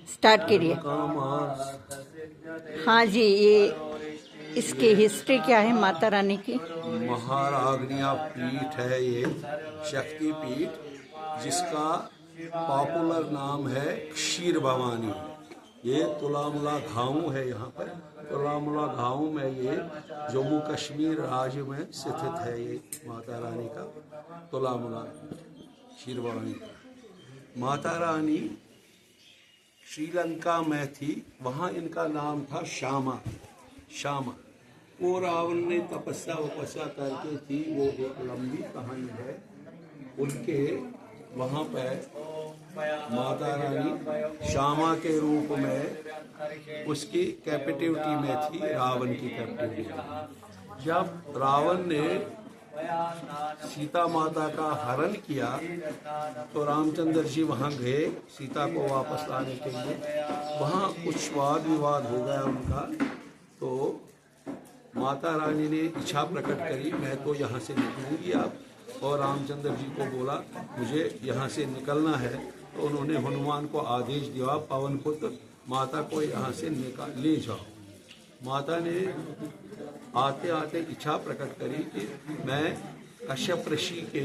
Start कीजिए। हाँ जी, ये इसकी हिस्ट्री क्या है माता रानी की? महारागनिया पीठ है ये, शक्ति पीठ, जिसका पॉपुलर नाम है क्षीर भवानी। ये तुलामुला गांव है। यहाँ पर तुलामुला गांव में ये जम्मू कश्मीर राज्य में स्थित है। ये माता रानी का तुलामुला क्षीर भवानी। माता रानी श्रीलंका में थी, वहाँ इनका नाम था श्यामा। श्यामा वो रावण ने तपस्या करके थी, वो एक लंबी कहानी है। उनके वहाँ पर माता रानी श्यामा के रूप में उसकी कैप्टिविटी में थी, रावण की कैप्टिविटी में। जब रावण ने सीता माता का हरण किया तो रामचंद्र जी वहाँ गए सीता को वापस लाने के लिए। वहाँ कुछ वाद विवाद हो गया उनका, तो माता रानी ने इच्छा प्रकट करी, मैं तो यहाँ से निकलूंगी अब। और रामचंद्र जी को बोला मुझे यहाँ से निकलना है, तो उन्होंने हनुमान को आदेश दिया, पवन पुत्र माता को यहाँ से निकाल ले जाओ। माता ने आते आते इच्छा प्रकट करी कि मैं कश्यप ऋषि के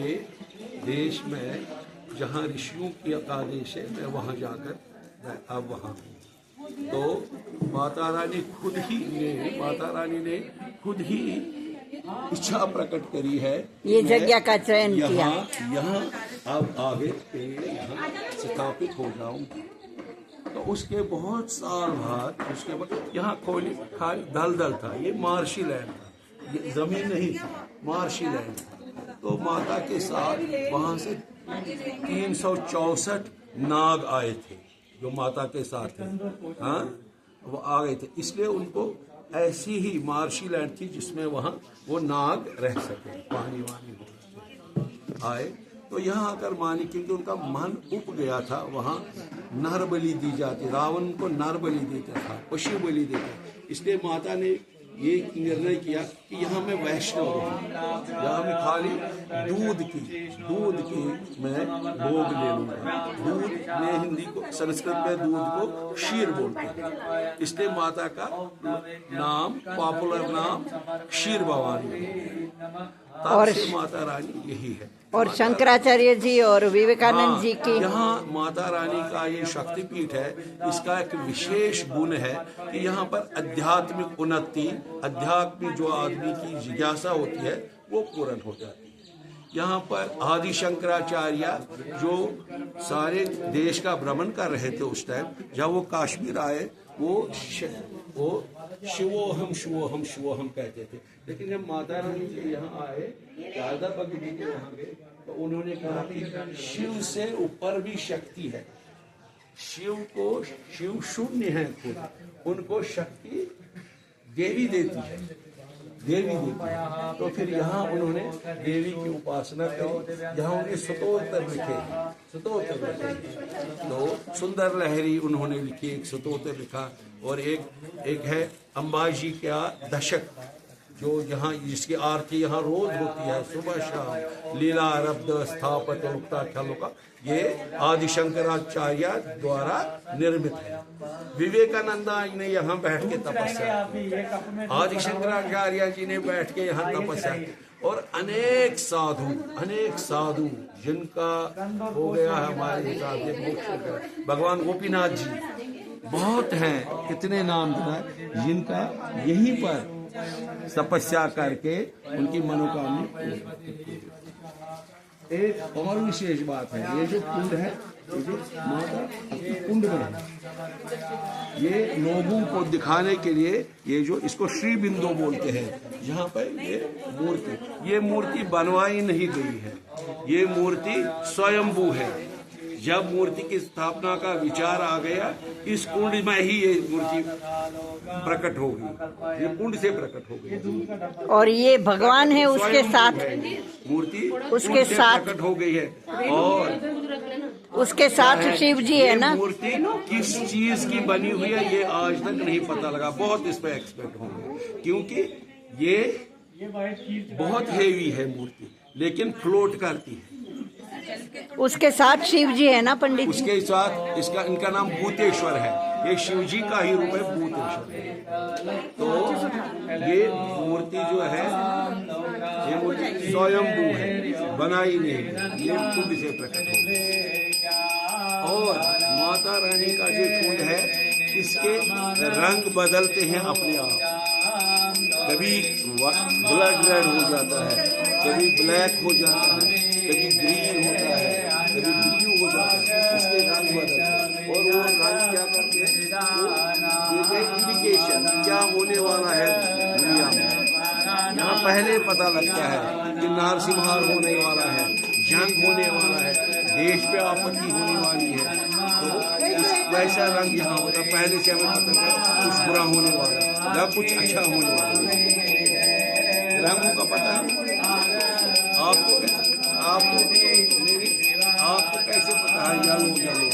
देश में, जहाँ ऋषियों की आदेश है, मैं वहाँ जाकर मैं अब वहाँ हूँ। तो माता रानी ने खुद ही इच्छा प्रकट करी है, ये जगह का चयन किया, यहाँ अब आगे यहाँ स्थापित हो जाऊँ। तो उसके बहुत साल बाद उसके बाद यहाँ खाली दलदल था, ये मार्शी लैंड था, ये जमीन नहीं थी, मार्शी लैंड था। तो माता के साथ वहाँ से 364 नाग आए थे जो माता के साथ थे। हाँ, वो आ गए थे, इसलिए उनको ऐसी ही मार्शी लैंड थी जिसमें वहाँ वो नाग रह सके, पानी वानी हो आए। तो यहाँ आकर मानी, क्योंकि उनका मन उप गया था, वहाँ नर बलि दी जाती, रावण को नर बलि देता था, पशु बलि देता। इसलिए माता ने ये निर्णय किया कि यहाँ मैं वैष्णव रहूँ, यहाँ मैं खाली दूध की मैं भोग ले लूँगा। दूध में हिंदी को, संस्कृत में दूध को क्षीर बोलते हैं, इसलिए माता का नाम, पॉपुलर नाम क्षीर भवानी। और माता रानी यही है। और शंकराचार्य जी और विवेकानंद जी की यहाँ माता रानी का ये शक्तिपीठ है। इसका एक विशेष गुण है कि यहाँ पर आध्यात्मिक उन्नति, आध्यात्मिक जो आदमी की जिज्ञासा होती है वो पूर्ण हो जाती है। यहाँ पर आदि शंकराचार्य जो सारे देश का भ्रमण कर रहे थे उस टाइम, जब वो कश्मीर आए, वो शिवोहम शिवोहम शिवोहम कहते थे। लेकिन जब माता रानी जी यहाँ आए, शारदा भगवती जी के यहाँ गए, तो उन्होंने कहा कि शिव से ऊपर भी शक्ति है। शिव शून्य है खुद, उनको शक्ति देवी देती है, देवी देती है। तो फिर यहाँ उन्होंने देवी की उपासना करी। यहाँ उन्हें स्तोत्र लिखे, तो सुंदर लहरी उन्होंने लिखी, एक स्तोत्र लिखा। और एक है अंबाजी का दशक, जो यहाँ जिसकी आरती यहाँ रोज होती है सुबह शाम, लीला रब्द स्थापत मुक्ता ख्यालों का, ये आदि शंकराचार्य द्वारा निर्मित है। विवेकानंद ने यहाँ बैठ के तपस्या की, आदि शंकराचार्य जी ने बैठ के यहाँ तपस्या की। और अनेक साधु जिनका हो गया है हमारे हिसाब से मोक्ष, भगवान गोपीनाथ जी बहुत हैं, इतने नाम है जिनका यहीं पर तपस्या करके उनकी मनोकामना। एक और विशेष बात है, ये जो कुंड है, ये जो माता कुंड में है, ये लोगों को दिखाने के लिए, ये जो इसको श्री बिंदु बोलते हैं, यहाँ पर ये मूर्ति बनवाई नहीं गई है, ये मूर्ति स्वयंभू है। जब मूर्ति की स्थापना का विचार आ गया, इस कुंड में ही ये मूर्ति प्रकट होगी, ये कुंड से प्रकट हो गई। और ये भगवान है, उसके साथ मूर्ति उसके साथ प्रकट हो गई है। और उसके साथ शिव जी है ना। मूर्ति किस चीज की बनी हुई है ये आज तक नहीं पता लगा, बहुत इस पे एक्सपर्ट होंगे, क्योंकि ये बहुत हेवी है मूर्ति, लेकिन फ्लोट करती है। उसके साथ शिव जी है ना पंडित जी? उसके साथ इनका नाम भूतेश्वर है। ये शिव जी का ही रूप है, भूतेश्वर। तो ये मूर्ति जो है, ये मूर्ति स्वयंभू है, बनाई नहीं, ये खुद से प्रकट हो। और माता रानी का जो कुंड है, इसके रंग बदलते हैं अपने आप। कभी ब्लड रेड हो जाता है, कभी ब्लैक हो जाता है, कभी ग्रीन होता है, कभी ब्लू हो जाता है। इसके रंग बदलते हैं और वो रंग क्या करते हैं, वो इंडिकेशन क्या होने वाला है दुनिया में। यहाँ पहले पता लगता है कि नरसंहार होने वाला है, जंग होने वाला है, देश पे आपत्ति होने वाली है। तो वैसा रंग यहाँ होता है। पहले से हमें पता है कुछ बुरा होने वाला है या कुछ अच्छा होने वाला है। रंगों का पता है आपको कैसे पता है? Yellow yellow